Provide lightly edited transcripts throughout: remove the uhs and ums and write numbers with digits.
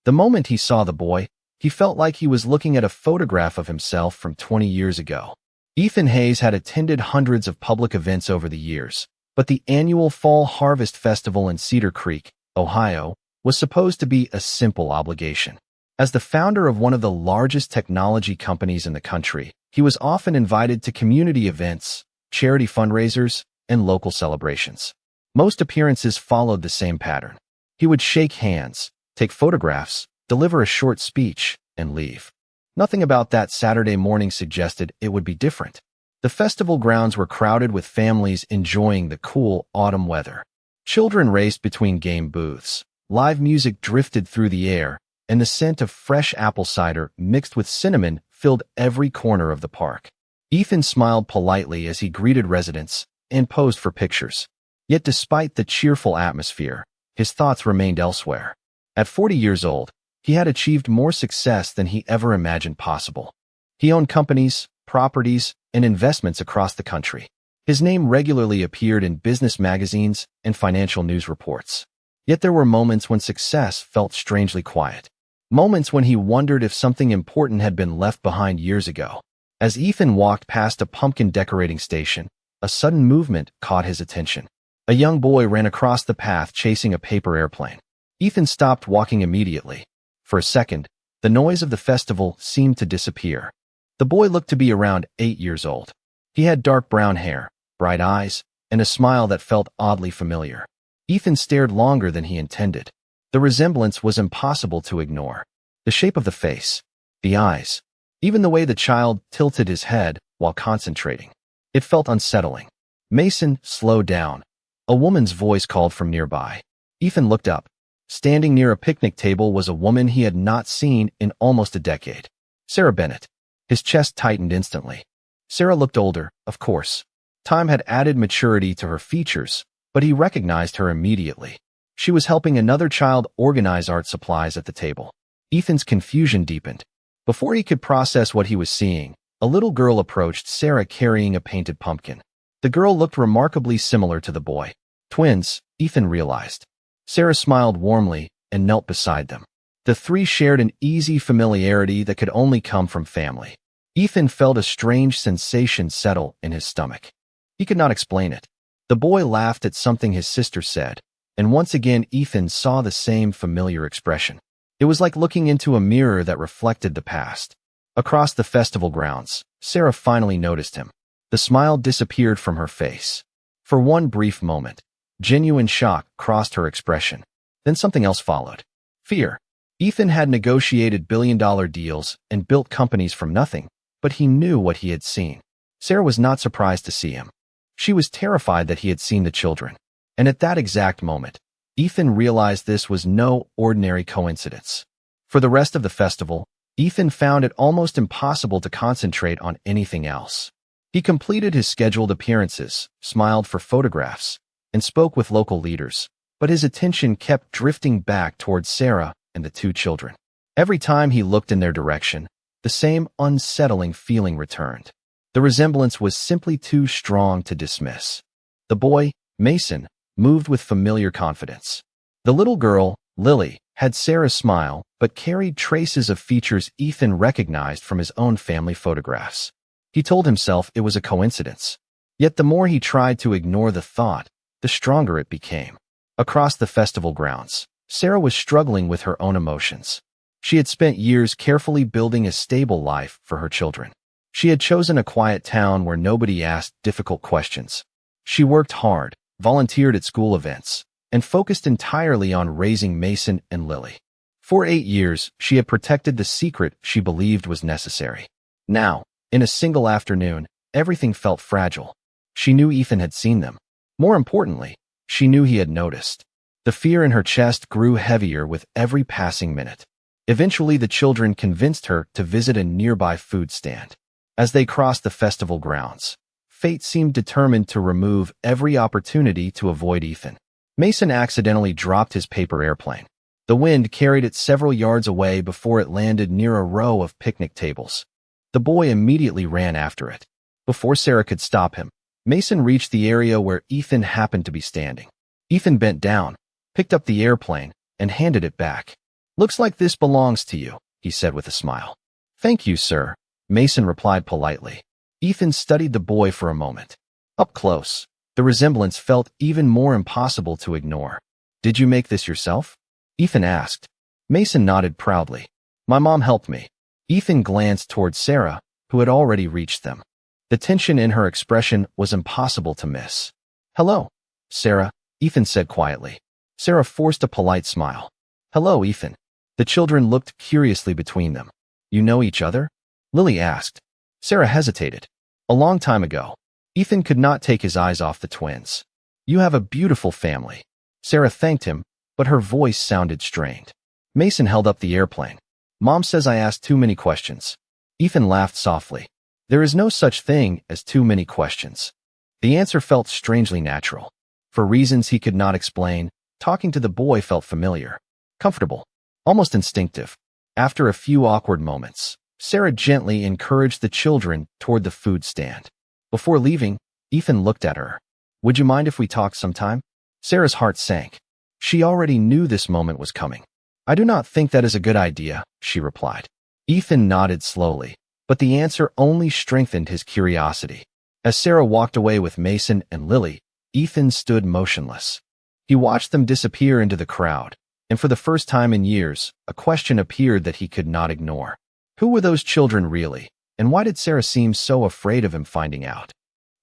The moment he saw the boy, he felt like he was looking at a photograph of himself from 20 years ago. Ethan Hayes had attended hundreds of public events over the years, but the annual Fall Harvest Festival in Cedar Creek, Ohio, was supposed to be a simple obligation. As the founder of one of the largest technology companies in the country, he was often invited to community events, charity fundraisers, and local celebrations. Most appearances followed the same pattern. He would shake hands, take photographs, deliver a short speech, and leave. Nothing about that Saturday morning suggested it would be different. The festival grounds were crowded with families enjoying the cool autumn weather. Children raced between game booths. Live music drifted through the air, and the scent of fresh apple cider mixed with cinnamon filled every corner of the park. Ethan smiled politely as he greeted residents and posed for pictures. Yet despite the cheerful atmosphere, his thoughts remained elsewhere. At 40 years old, he had achieved more success than he ever imagined possible. He owned companies, properties, and investments across the country. His name regularly appeared in business magazines and financial news reports. Yet there were moments when success felt strangely quiet. Moments when he wondered if something important had been left behind years ago. As Ethan walked past a pumpkin decorating station, a sudden movement caught his attention. A young boy ran across the path chasing a paper airplane. Ethan stopped walking immediately. For a second, the noise of the festival seemed to disappear. The boy looked to be around 8 years old. He had dark brown hair, bright eyes, and a smile that felt oddly familiar. Ethan stared longer than he intended. The resemblance was impossible to ignore. The shape of the face, the eyes, even the way the child tilted his head while concentrating. It felt unsettling. "Mason, slow down," a woman's voice called from nearby. Ethan looked up. Standing near a picnic table was a woman he had not seen in almost a decade. Sarah Bennett. His chest tightened instantly. Sarah looked older, of course. Time had added maturity to her features, but he recognized her immediately. She was helping another child organize art supplies at the table. Ethan's confusion deepened. Before he could process what he was seeing, a little girl approached Sarah carrying a painted pumpkin. The girl looked remarkably similar to the boy. Twins, Ethan realized. Sarah smiled warmly and knelt beside them. The three shared an easy familiarity that could only come from family. Ethan felt a strange sensation settle in his stomach. He could not explain it. The boy laughed at something his sister said, and once again Ethan saw the same familiar expression. It was like looking into a mirror that reflected the past. Across the festival grounds, Sarah finally noticed him. The smile disappeared from her face. For one brief moment, genuine shock crossed her expression. Then something else followed. Fear. Ethan had negotiated billion-dollar deals and built companies from nothing, but he knew what he had seen. Sarah was not surprised to see him. She was terrified that he had seen the children. And at that exact moment, Ethan realized this was no ordinary coincidence. For the rest of the festival, Ethan found it almost impossible to concentrate on anything else. He completed his scheduled appearances, smiled for photographs, and spoke with local leaders, but his attention kept drifting back towards Sarah and the two children. Every time he looked in their direction, the same unsettling feeling returned. The resemblance was simply too strong to dismiss. The boy, Mason, moved with familiar confidence. The little girl, Lily, had Sarah's smile, but carried traces of features Ethan recognized from his own family photographs. He told himself it was a coincidence. Yet the more he tried to ignore the thought, the stronger it became. Across the festival grounds, Sarah was struggling with her own emotions. She had spent years carefully building a stable life for her children. She had chosen a quiet town where nobody asked difficult questions. She worked hard, volunteered at school events, and focused entirely on raising Mason and Lily. For 8 years, she had protected the secret she believed was necessary. Now, in a single afternoon, everything felt fragile. She knew Ethan had seen them. More importantly, she knew he had noticed. The fear in her chest grew heavier with every passing minute. Eventually, the children convinced her to visit a nearby food stand. As they crossed the festival grounds, fate seemed determined to remove every opportunity to avoid Ethan. Mason accidentally dropped his paper airplane. The wind carried it several yards away before it landed near a row of picnic tables. The boy immediately ran after it. Before Sarah could stop him, Mason reached the area where Ethan happened to be standing. Ethan bent down, picked up the airplane, and handed it back. Looks like this belongs to you, he said with a smile. Thank you, sir, Mason replied politely. Ethan studied the boy for a moment. Up close, the resemblance felt even more impossible to ignore. Did you make this yourself? Ethan asked. Mason nodded proudly. My mom helped me. Ethan glanced toward Sarah, who had already reached them. The tension in her expression was impossible to miss. Hello, Sarah, Ethan said quietly. Sarah forced a polite smile. Hello, Ethan. The children looked curiously between them. You know each other? Lily asked. Sarah hesitated. A long time ago. Ethan could not take his eyes off the twins. You have a beautiful family. Sarah thanked him, but her voice sounded strained. Mason held up the airplane. Mom says I asked too many questions. Ethan laughed softly. There is no such thing as too many questions. The answer felt strangely natural. For reasons he could not explain, talking to the boy felt familiar, comfortable, almost instinctive. After a few awkward moments, Sarah gently encouraged the children toward the food stand. Before leaving, Ethan looked at her. Would you mind if we talked sometime? Sarah's heart sank. She already knew this moment was coming. I do not think that is a good idea, she replied. Ethan nodded slowly, but the answer only strengthened his curiosity. As Sarah walked away with Mason and Lily, Ethan stood motionless. He watched them disappear into the crowd, and for the first time in years, a question appeared that he could not ignore. Who were those children really, and why did Sarah seem so afraid of him finding out?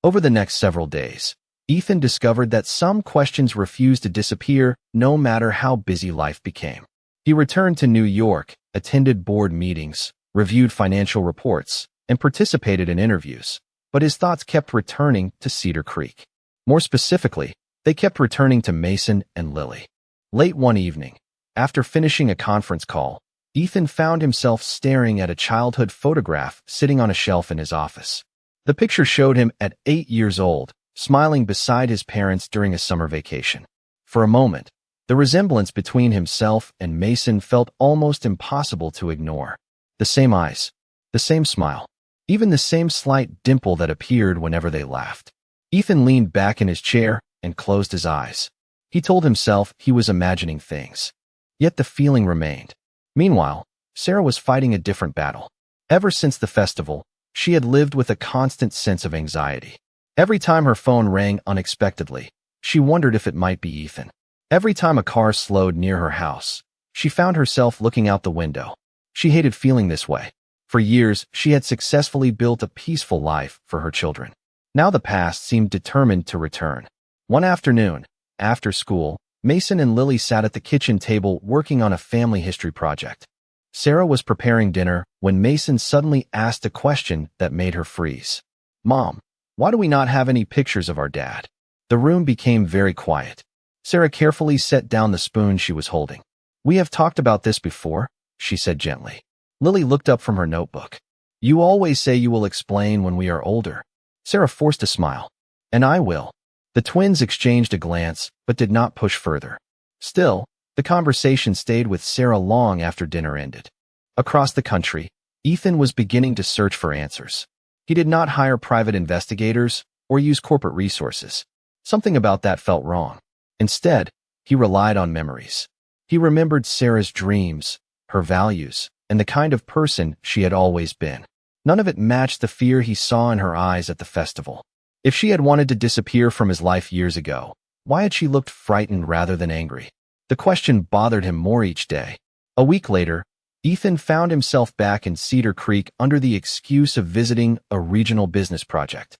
Over the next several days, Ethan discovered that some questions refused to disappear no matter how busy life became. He returned to New York, attended board meetings, reviewed financial reports, and participated in interviews, but his thoughts kept returning to Cedar Creek. More specifically, they kept returning to Mason and Lily. Late one evening, after finishing a conference call, Ethan found himself staring at a childhood photograph sitting on a shelf in his office. The picture showed him at 8 years old, smiling beside his parents during a summer vacation. For a moment, the resemblance between himself and Mason felt almost impossible to ignore. The same eyes, the same smile, even the same slight dimple that appeared whenever they laughed. Ethan leaned back in his chair and closed his eyes. He told himself he was imagining things. Yet the feeling remained. Meanwhile, Sarah was fighting a different battle. Ever since the festival, she had lived with a constant sense of anxiety. Every time her phone rang unexpectedly, she wondered if it might be Ethan. Every time a car slowed near her house, she found herself looking out the window. She hated feeling this way. For years, she had successfully built a peaceful life for her children. Now the past seemed determined to return. One afternoon, after school, Mason and Lily sat at the kitchen table working on a family history project. Sarah was preparing dinner when Mason suddenly asked a question that made her freeze. Mom, why do we not have any pictures of our dad? The room became very quiet. Sarah carefully set down the spoon she was holding. We have talked about this before, she said gently. Lily looked up from her notebook. You always say you will explain when we are older. Sarah forced a smile. And I will. The twins exchanged a glance, but did not push further. Still, the conversation stayed with Sarah long after dinner ended. Across the country, Ethan was beginning to search for answers. He did not hire private investigators or use corporate resources. Something about that felt wrong. Instead, he relied on memories. He remembered Sarah's dreams, her values, and the kind of person she had always been. None of it matched the fear he saw in her eyes at the festival. If she had wanted to disappear from his life years ago, why had she looked frightened rather than angry? The question bothered him more each day. A week later, Ethan found himself back in Cedar Creek under the excuse of visiting a regional business project.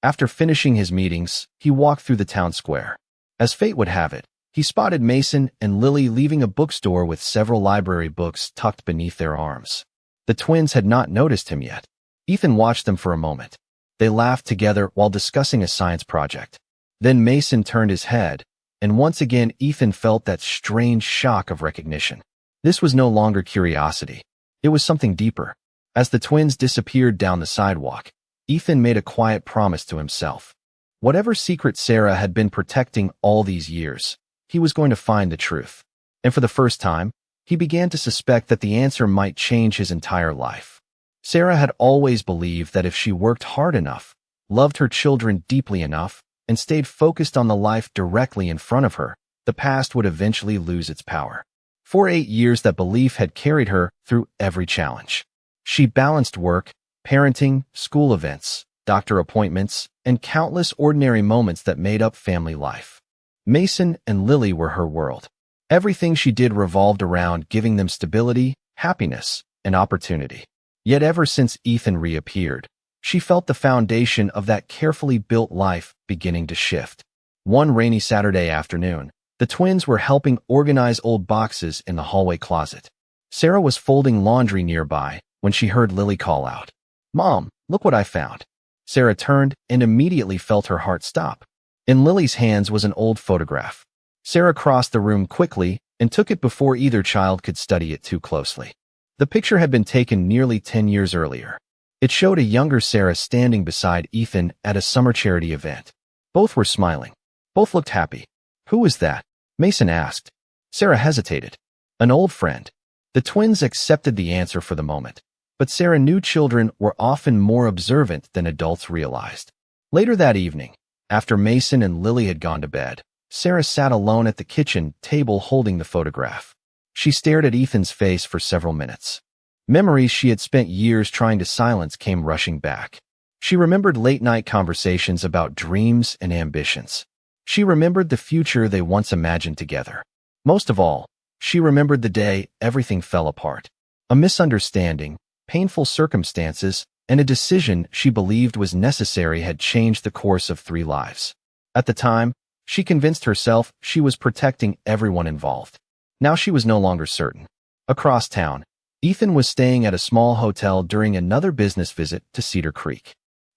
After finishing his meetings, he walked through the town square. As fate would have it, he spotted Mason and Lily leaving a bookstore with several library books tucked beneath their arms. The twins had not noticed him yet. Ethan watched them for a moment. They laughed together while discussing a science project. Then Mason turned his head, and once again Ethan felt that strange shock of recognition. This was no longer curiosity. It was something deeper. As the twins disappeared down the sidewalk, Ethan made a quiet promise to himself. Whatever secret Sarah had been protecting all these years, he was going to find the truth. And for the first time, he began to suspect that the answer might change his entire life. Sarah had always believed that if she worked hard enough, loved her children deeply enough, and stayed focused on the life directly in front of her, the past would eventually lose its power. For 8 years, that belief had carried her through every challenge. She balanced work, parenting, school events, doctor appointments, and countless ordinary moments that made up family life. Mason and Lily were her world. Everything she did revolved around giving them stability, happiness, and opportunity. Yet ever since Ethan reappeared, she felt the foundation of that carefully built life beginning to shift. One rainy Saturday afternoon, the twins were helping organize old boxes in the hallway closet. Sarah was folding laundry nearby when she heard Lily call out, "Mom, look what I found." Sarah turned and immediately felt her heart stop. In Lily's hands was an old photograph. Sarah crossed the room quickly and took it before either child could study it too closely. The picture had been taken nearly 10 years earlier. It showed a younger Sarah standing beside Ethan at a summer charity event. Both were smiling. Both looked happy. "Who was that?" Mason asked. Sarah hesitated. "An old friend." The twins accepted the answer for the moment, but Sarah knew children were often more observant than adults realized. Later that evening, after Mason and Lily had gone to bed, Sarah sat alone at the kitchen table holding the photograph. She stared at Ethan's face for several minutes. Memories she had spent years trying to silence came rushing back. She remembered late-night conversations about dreams and ambitions. She remembered the future they once imagined together. Most of all, she remembered the day everything fell apart. A misunderstanding, painful circumstances, and a decision she believed was necessary had changed the course of 3 lives. At the time, she convinced herself she was protecting everyone involved. Now she was no longer certain. Across town, Ethan was staying at a small hotel during another business visit to Cedar Creek.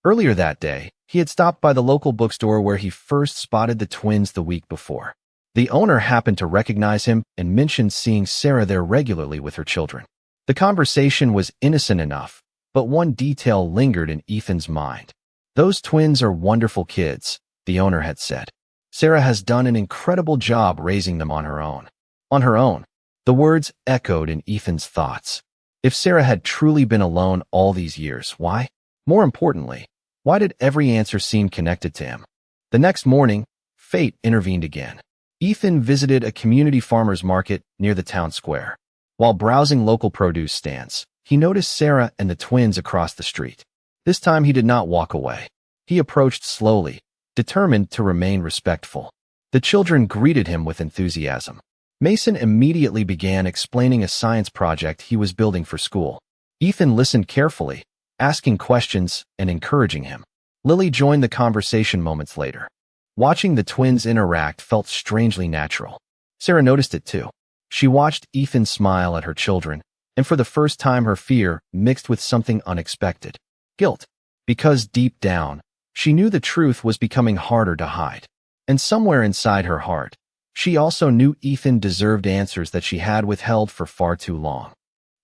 Earlier that day, he had stopped by the local bookstore where he first spotted the twins the week before. The owner happened to recognize him and mentioned seeing Sarah there regularly with her children. The conversation was innocent enough, but one detail lingered in Ethan's mind. "Those twins are wonderful kids," the owner had said. "Sarah has done an incredible job raising them on her own." On her own. The words echoed in Ethan's thoughts. If Sarah had truly been alone all these years, why? More importantly, why did every answer seem connected to him? The next morning, fate intervened again. Ethan visited a community farmer's market near the town square. While browsing local produce stands, he noticed Sarah and the twins across the street. This time he did not walk away. He approached slowly, determined to remain respectful. The children greeted him with enthusiasm. Mason immediately began explaining a science project he was building for school. Ethan listened carefully, asking questions and encouraging him. Lily joined the conversation moments later. Watching the twins interact felt strangely natural. Sarah noticed it too. She watched Ethan smile at her children, and for the first time her fear mixed with something unexpected. Guilt. Because deep down, she knew the truth was becoming harder to hide. And somewhere inside her heart, she also knew Ethan deserved answers that she had withheld for far too long.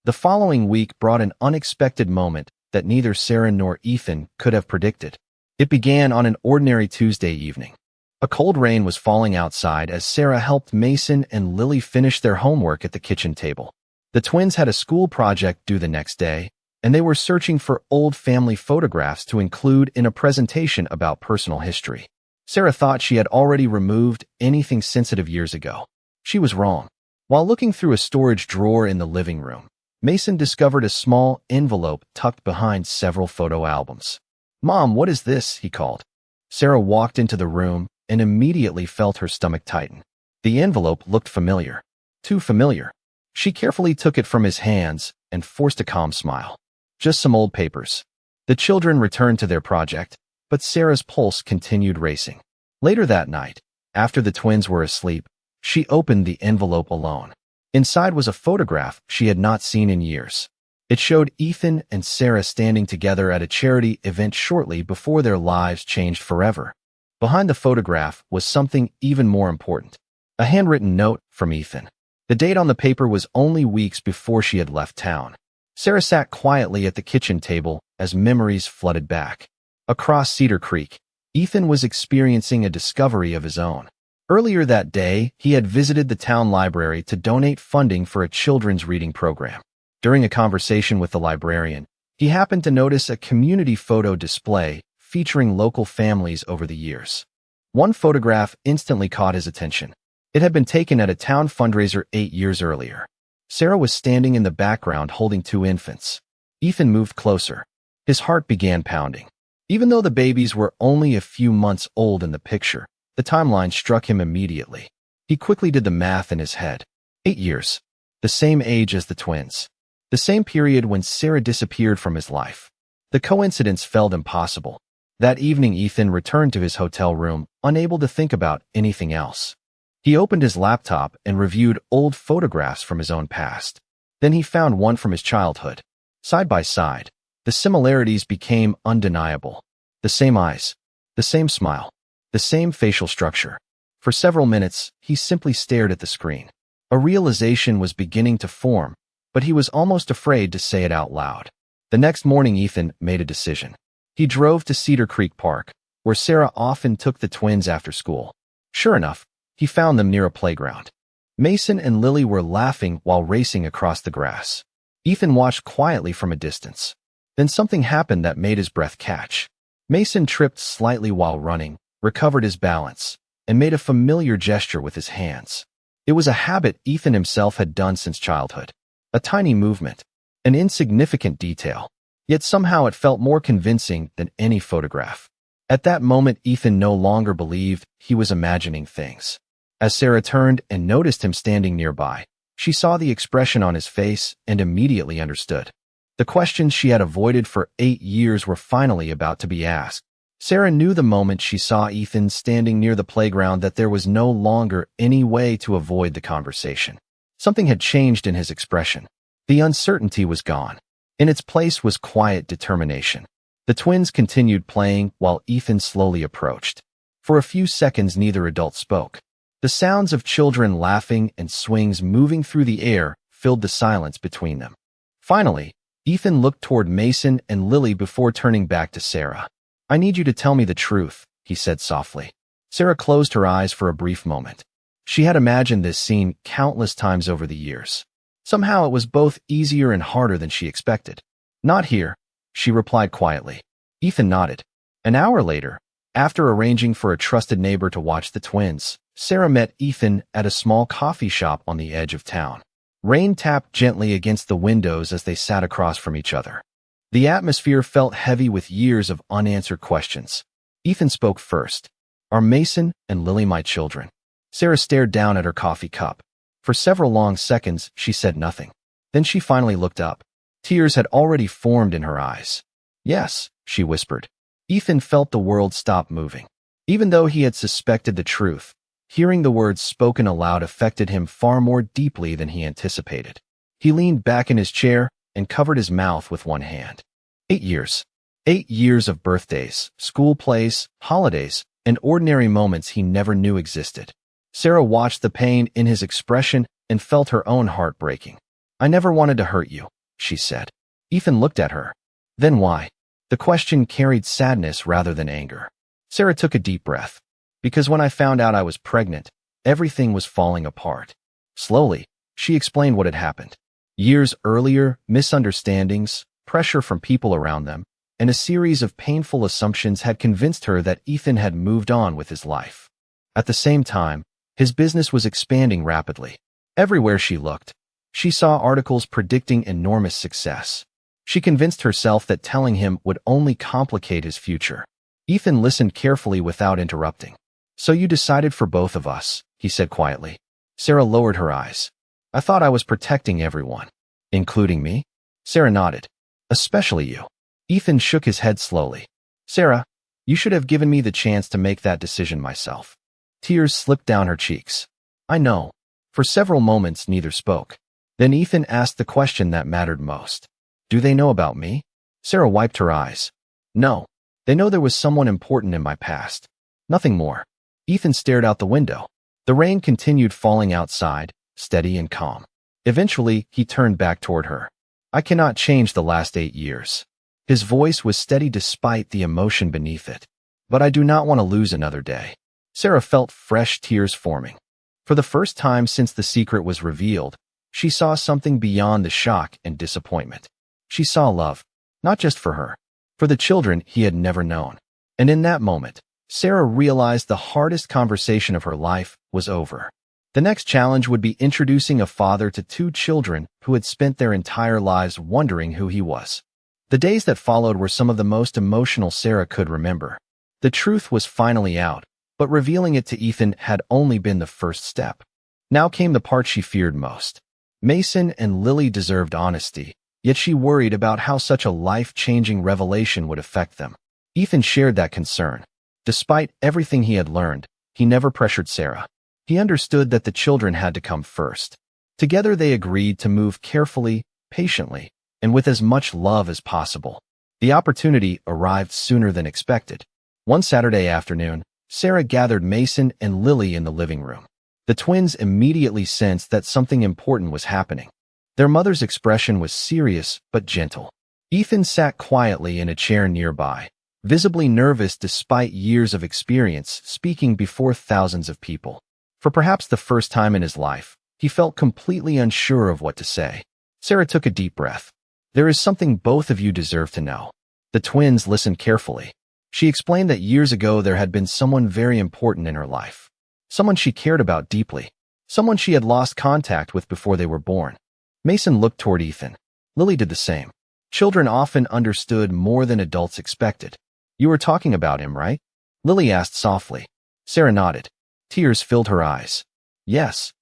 The following week brought an unexpected moment that neither Sarah nor Ethan could have predicted. It began on an ordinary Tuesday evening. A cold rain was falling outside as Sarah helped Mason and Lily finish their homework at the kitchen table. The twins had a school project due the next day, and they were searching for old family photographs to include in a presentation about personal history. Sarah thought she had already removed anything sensitive years ago. She was wrong. While looking through a storage drawer in the living room, Mason discovered a small envelope tucked behind several photo albums. "Mom, what is this?" he called. Sarah walked into the room and immediately felt her stomach tighten. The envelope looked familiar. Too familiar. She carefully took it from his hands and forced a calm smile. Just some old papers. The children returned to their project, but Sarah's pulse continued racing. Later that night, after the twins were asleep, she opened the envelope alone. Inside was a photograph she had not seen in years. It showed Ethan and Sarah standing together at a charity event shortly before their lives changed forever. Behind the photograph was something even more important. A handwritten note from Ethan. The date on the paper was only weeks before she had left town. Sarah sat quietly at the kitchen table as memories flooded back. Across Cedar Creek, Ethan was experiencing a discovery of his own. Earlier that day, he had visited the town library to donate funding for a children's reading program. During a conversation with the librarian, he happened to notice a community photo display featuring local families over the years. One photograph instantly caught his attention. It had been taken at a town fundraiser 8 years earlier. Sarah was standing in the background holding two infants. Ethan moved closer. His heart began pounding. Even though the babies were only a few months old in the picture, the timeline struck him immediately. He quickly did the math in his head. 8 years. The same age as the twins. The same period when Sarah disappeared from his life. The coincidence felt impossible. That evening, Ethan returned to his hotel room, unable to think about anything else. He opened his laptop and reviewed old photographs from his own past. Then he found one from his childhood. Side by side, the similarities became undeniable. The same eyes, the same smile, the same facial structure. For several minutes, he simply stared at the screen. A realization was beginning to form, but he was almost afraid to say it out loud. The next morning, Ethan made a decision. He drove to Cedar Creek Park, where Sarah often took the twins after school. Sure enough, he found them near a playground. Mason and Lily were laughing while racing across the grass. Ethan watched quietly from a distance. Then something happened that made his breath catch. Mason tripped slightly while running, recovered his balance, and made a familiar gesture with his hands. It was a habit Ethan himself had done since childhood. A tiny movement, an insignificant detail, yet somehow it felt more convincing than any photograph. At that moment, Ethan no longer believed he was imagining things. As Sarah turned and noticed him standing nearby, she saw the expression on his face and immediately understood. The questions she had avoided for 8 years were finally about to be asked. Sarah knew the moment she saw Ethan standing near the playground that there was no longer any way to avoid the conversation. Something had changed in his expression. The uncertainty was gone. In its place was quiet determination. The twins continued playing while Ethan slowly approached. For a few seconds, neither adult spoke. The sounds of children laughing and swings moving through the air filled the silence between them. Finally, Ethan looked toward Mason and Lily before turning back to Sarah. "I need you to tell me the truth," he said softly. Sarah closed her eyes for a brief moment. She had imagined this scene countless times over the years. Somehow it was both easier and harder than she expected. "Not here," she replied quietly. Ethan nodded. An hour later, after arranging for a trusted neighbor to watch the twins, Sarah met Ethan at a small coffee shop on the edge of town. Rain tapped gently against the windows as they sat across from each other. The atmosphere felt heavy with years of unanswered questions. Ethan spoke first. "Are Mason and Lily my children?" Sarah stared down at her coffee cup. For several long seconds, she said nothing. Then she finally looked up. Tears had already formed in her eyes. "Yes," she whispered. Ethan felt the world stop moving. Even though he had suspected the truth, hearing the words spoken aloud affected him far more deeply than he anticipated. He leaned back in his chair and covered his mouth with one hand. 8 years. 8 years of birthdays, school plays, holidays, and ordinary moments he never knew existed. Sarah watched the pain in his expression and felt her own heart breaking. "I never wanted to hurt you," she said. Ethan looked at her. "Then why?" The question carried sadness rather than anger. Sarah took a deep breath. "Because when I found out I was pregnant, everything was falling apart." Slowly, she explained what had happened. Years earlier, misunderstandings, pressure from people around them, and a series of painful assumptions had convinced her that Ethan had moved on with his life. At the same time, his business was expanding rapidly. Everywhere she looked, she saw articles predicting enormous success. She convinced herself that telling him would only complicate his future. Ethan listened carefully without interrupting. "So you decided for both of us," he said quietly. Sarah lowered her eyes. "I thought I was protecting everyone." "Including me?" Sarah nodded. "Especially you." Ethan shook his head slowly. "Sarah, you should have given me the chance to make that decision myself." Tears slipped down her cheeks. "I know." For several moments, neither spoke. Then Ethan asked the question that mattered most. "Do they know about me?" Sarah wiped her eyes. "No. They know there was someone important in my past. Nothing more." Ethan stared out the window. The rain continued falling outside, steady and calm. Eventually, he turned back toward her. "I cannot change the last 8 years." His voice was steady despite the emotion beneath it. "But I do not want to lose another day." Sarah felt fresh tears forming. For the first time since the secret was revealed, she saw something beyond the shock and disappointment. She saw love, not just for her, for the children he had never known. And in that moment, Sarah realized the hardest conversation of her life was over. The next challenge would be introducing a father to two children who had spent their entire lives wondering who he was. The days that followed were some of the most emotional Sarah could remember. The truth was finally out, but revealing it to Ethan had only been the first step. Now came the part she feared most. Mason and Lily deserved honesty, yet she worried about how such a life-changing revelation would affect them. Ethan shared that concern. Despite everything he had learned, he never pressured Sarah. He understood that the children had to come first. Together they agreed to move carefully, patiently, and with as much love as possible. The opportunity arrived sooner than expected. One Saturday afternoon, Sarah gathered Mason and Lily in the living room. The twins immediately sensed that something important was happening. Their mother's expression was serious but gentle. Ethan sat quietly in a chair nearby, visibly nervous despite years of experience speaking before thousands of people. For perhaps the first time in his life, he felt completely unsure of what to say. Sarah took a deep breath. "There is something both of you deserve to know." The twins listened carefully. She explained that years ago there had been someone very important in her life. Someone she cared about deeply. Someone she had lost contact with before they were born. Mason looked toward Ethan. Lily did the same. Children often understood more than adults expected. "You were talking about him, right?" Lily asked softly. Sarah nodded. Tears filled her eyes. "Yes."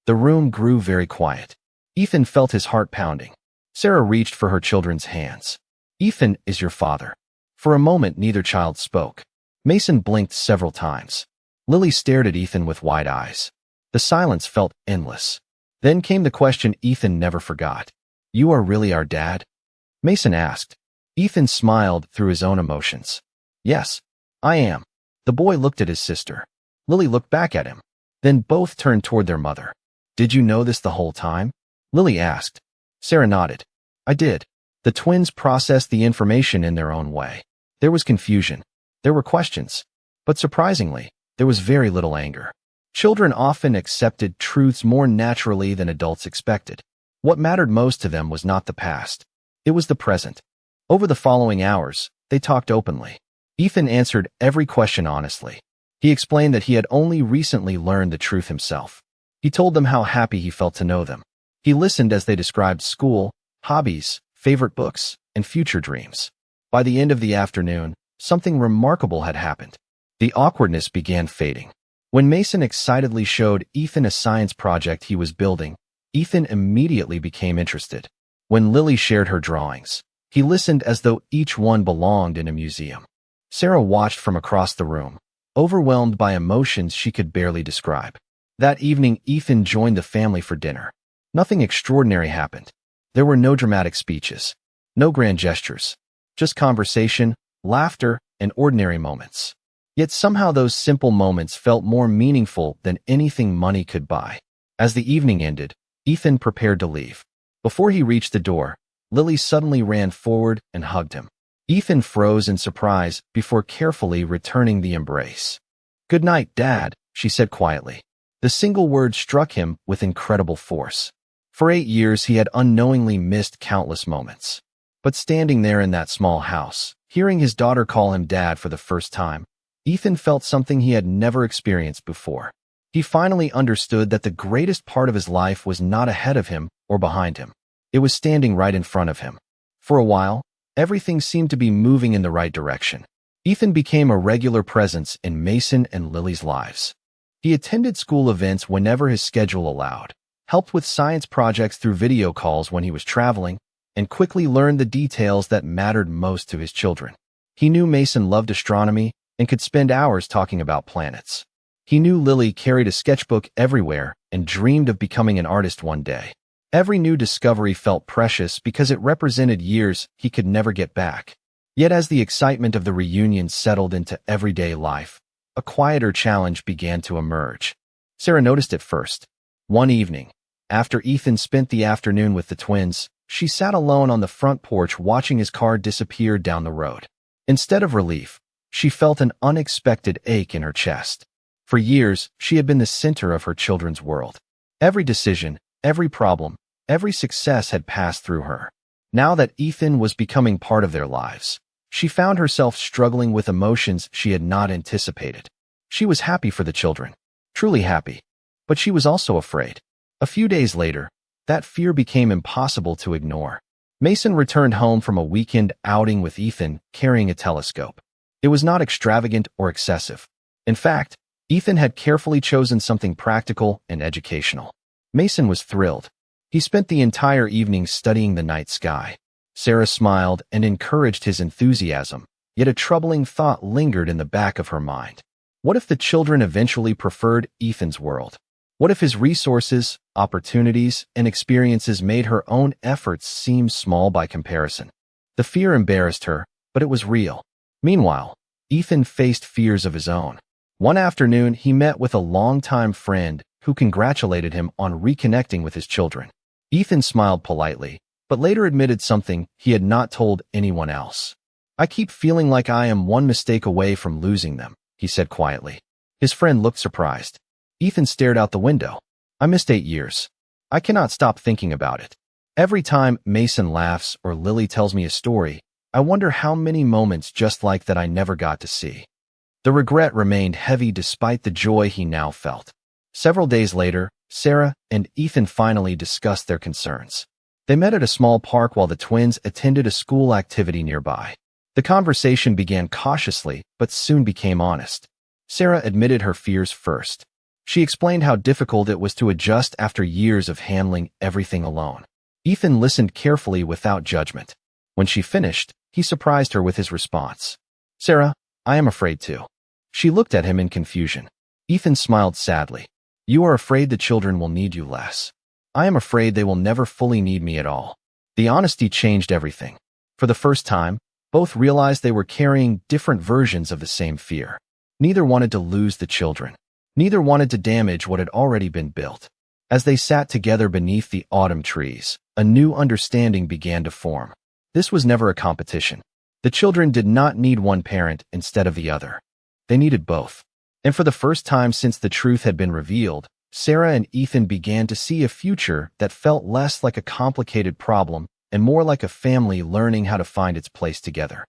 The room grew very quiet. Ethan felt his heart pounding. Sarah reached for her children's hands. "Ethan is your father." For a moment, neither child spoke. Mason blinked several times. Lily stared at Ethan with wide eyes. The silence felt endless. Then came the question Ethan never forgot. "You are really our dad?" Mason asked. Ethan smiled through his own emotions. "Yes, I am." The boy looked at his sister. Lily looked back at him. Then both turned toward their mother. "Did you know this the whole time?" Lily asked. Sarah nodded. "I did." The twins processed the information in their own way. There was confusion. There were questions. But surprisingly, there was very little anger. Children often accepted truths more naturally than adults expected. What mattered most to them was not the past. It was the present. Over the following hours, they talked openly. Ethan answered every question honestly. He explained that he had only recently learned the truth himself. He told them how happy he felt to know them. He listened as they described school, hobbies, favorite books, and future dreams. By the end of the afternoon, something remarkable had happened. The awkwardness began fading. When Mason excitedly showed Ethan a science project he was building, Ethan immediately became interested. When Lily shared her drawings, he listened as though each one belonged in a museum. Sarah watched from across the room, overwhelmed by emotions she could barely describe. That evening, Ethan joined the family for dinner. Nothing extraordinary happened. There were no dramatic speeches, no grand gestures, just conversation, laughter, and ordinary moments. Yet somehow those simple moments felt more meaningful than anything money could buy. As the evening ended, Ethan prepared to leave. Before he reached the door, Lily suddenly ran forward and hugged him. Ethan froze in surprise before carefully returning the embrace. "Good night, Dad," she said quietly. The single word struck him with incredible force. For 8 years he had unknowingly missed countless moments. But standing there in that small house, hearing his daughter call him Dad for the first time, Ethan felt something he had never experienced before. He finally understood that the greatest part of his life was not ahead of him or behind him. It was standing right in front of him. For a while, everything seemed to be moving in the right direction. Ethan became a regular presence in Mason and Lily's lives. He attended school events whenever his schedule allowed, helped with science projects through video calls when he was traveling, and quickly learned the details that mattered most to his children. He knew Mason loved astronomy and could spend hours talking about planets. He knew Lily carried a sketchbook everywhere and dreamed of becoming an artist one day. Every new discovery felt precious because it represented years he could never get back. Yet as the excitement of the reunion settled into everyday life, a quieter challenge began to emerge. Sarah noticed it first. One evening, after Ethan spent the afternoon with the twins, she sat alone on the front porch watching his car disappear down the road. Instead of relief, she felt an unexpected ache in her chest. For years, she had been the center of her children's world. Every decision, every problem, every success had passed through her. Now that Ethan was becoming part of their lives, she found herself struggling with emotions she had not anticipated. She was happy for the children, truly happy, But she was also afraid. A few days later, that fear became impossible to ignore. Mason returned home from a weekend outing with Ethan, carrying a telescope. It was not extravagant or excessive. In fact, Ethan had carefully chosen something practical and educational. Mason was thrilled. He spent the entire evening studying the night sky. Sarah smiled and encouraged his enthusiasm, yet a troubling thought lingered in the back of her mind. What if the children eventually preferred Ethan's world? What if his resources, opportunities, and experiences made her own efforts seem small by comparison? The fear embarrassed her, but it was real. Meanwhile, Ethan faced fears of his own. One afternoon, he met with a longtime friend who congratulated him on reconnecting with his children. Ethan smiled politely, but later admitted something he had not told anyone else. "I keep feeling like I am one mistake away from losing them," he said quietly. His friend looked surprised. Ethan stared out the window. "I missed 8 years. I cannot stop thinking about it. Every time Mason laughs or Lily tells me a story, I wonder how many moments just like that I never got to see." The regret remained heavy despite the joy he now felt. Several days later, Sarah and Ethan finally discussed their concerns. They met at a small park while the twins attended a school activity nearby. The conversation began cautiously, but soon became honest. Sarah admitted her fears first. She explained how difficult it was to adjust after years of handling everything alone. Ethan listened carefully without judgment. When she finished, he surprised her with his response. "Sarah, I am afraid too." She looked at him in confusion. Ethan smiled sadly. "You are afraid the children will need you less. I am afraid they will never fully need me at all." The honesty changed everything. For the first time, both realized they were carrying different versions of the same fear. Neither wanted to lose the children. Neither wanted to damage what had already been built. As they sat together beneath the autumn trees, a new understanding began to form. This was never a competition. The children did not need one parent instead of the other. They needed both. And for the first time since the truth had been revealed, Sarah and Ethan began to see a future that felt less like a complicated problem and more like a family learning how to find its place together.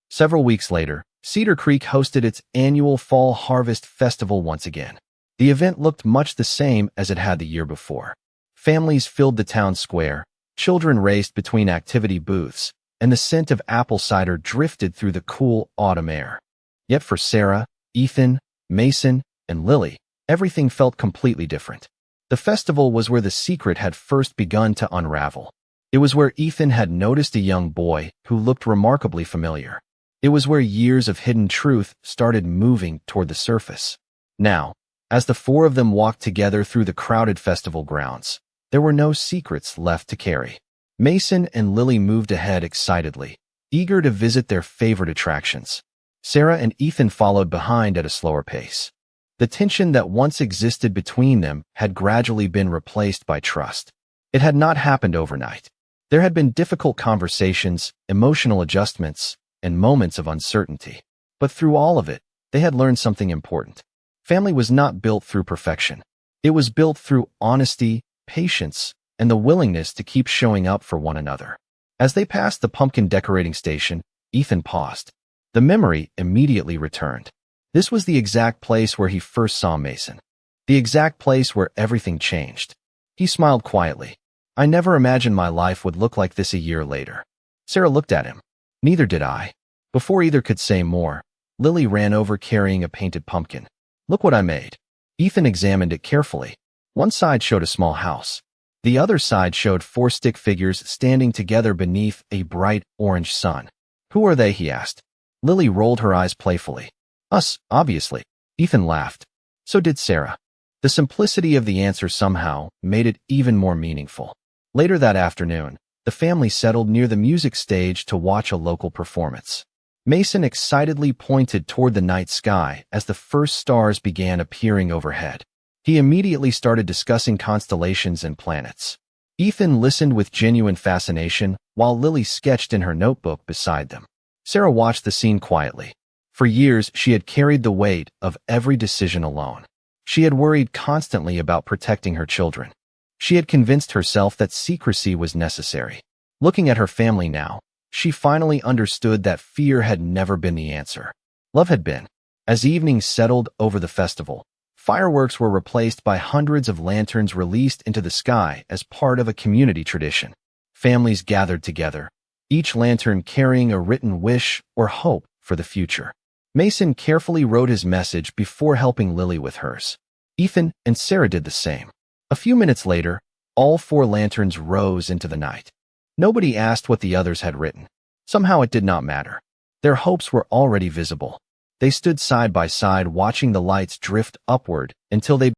Several weeks later, Cedar Creek hosted its annual Fall Harvest Festival once again. The event looked much the same as it had the year before. Families filled the town square, children raced between activity booths, and the scent of apple cider drifted through the cool autumn air. Yet for Sarah, Ethan, Mason, and Lily, everything felt completely different. The festival was where the secret had first begun to unravel. It was where Ethan had noticed a young boy who looked remarkably familiar. It was where years of hidden truth started moving toward the surface. Now, as the four of them walked together through the crowded festival grounds, there were no secrets left to carry. Mason and Lily moved ahead excitedly, eager to visit their favorite attractions. Sarah and Ethan followed behind at a slower pace. The tension that once existed between them had gradually been replaced by trust. It had not happened overnight. There had been difficult conversations, emotional adjustments, and moments of uncertainty. But through all of it, they had learned something important. Family was not built through perfection. It was built through honesty, patience, and the willingness to keep showing up for one another. As they passed the pumpkin decorating station, Ethan paused. The memory immediately returned. This was the exact place where he first saw Mason. The exact place where everything changed. He smiled quietly. "I never imagined my life would look like this a year later." Sarah looked at him. "Neither did I." Before either could say more, Lily ran over carrying a painted pumpkin. "Look what I made." Ethan examined it carefully. One side showed a small house. The other side showed 4 stick figures standing together beneath a bright orange sun. "Who are they?" he asked. Lily rolled her eyes playfully. "Us, obviously." Ethan laughed. So did Sarah. The simplicity of the answer somehow made it even more meaningful. Later that afternoon, the family settled near the music stage to watch a local performance. Mason excitedly pointed toward the night sky as the first stars began appearing overhead. He immediately started discussing constellations and planets. Ethan listened with genuine fascination while Lily sketched in her notebook beside them. Sarah watched the scene quietly. For years, she had carried the weight of every decision alone. She had worried constantly about protecting her children. She had convinced herself that secrecy was necessary. Looking at her family now, she finally understood that fear had never been the answer. Love had been. As evenings settled over the festival, Fireworks were replaced by hundreds of lanterns released into the sky as part of a community tradition. Families gathered together, each lantern carrying a written wish or hope for the future. Mason carefully wrote his message before helping Lily with hers. Ethan and Sarah did the same. A few minutes later, all 4 lanterns rose into the night. Nobody asked what the others had written. Somehow it did not matter. Their hopes were already visible. They stood side by side watching the lights drift upward until they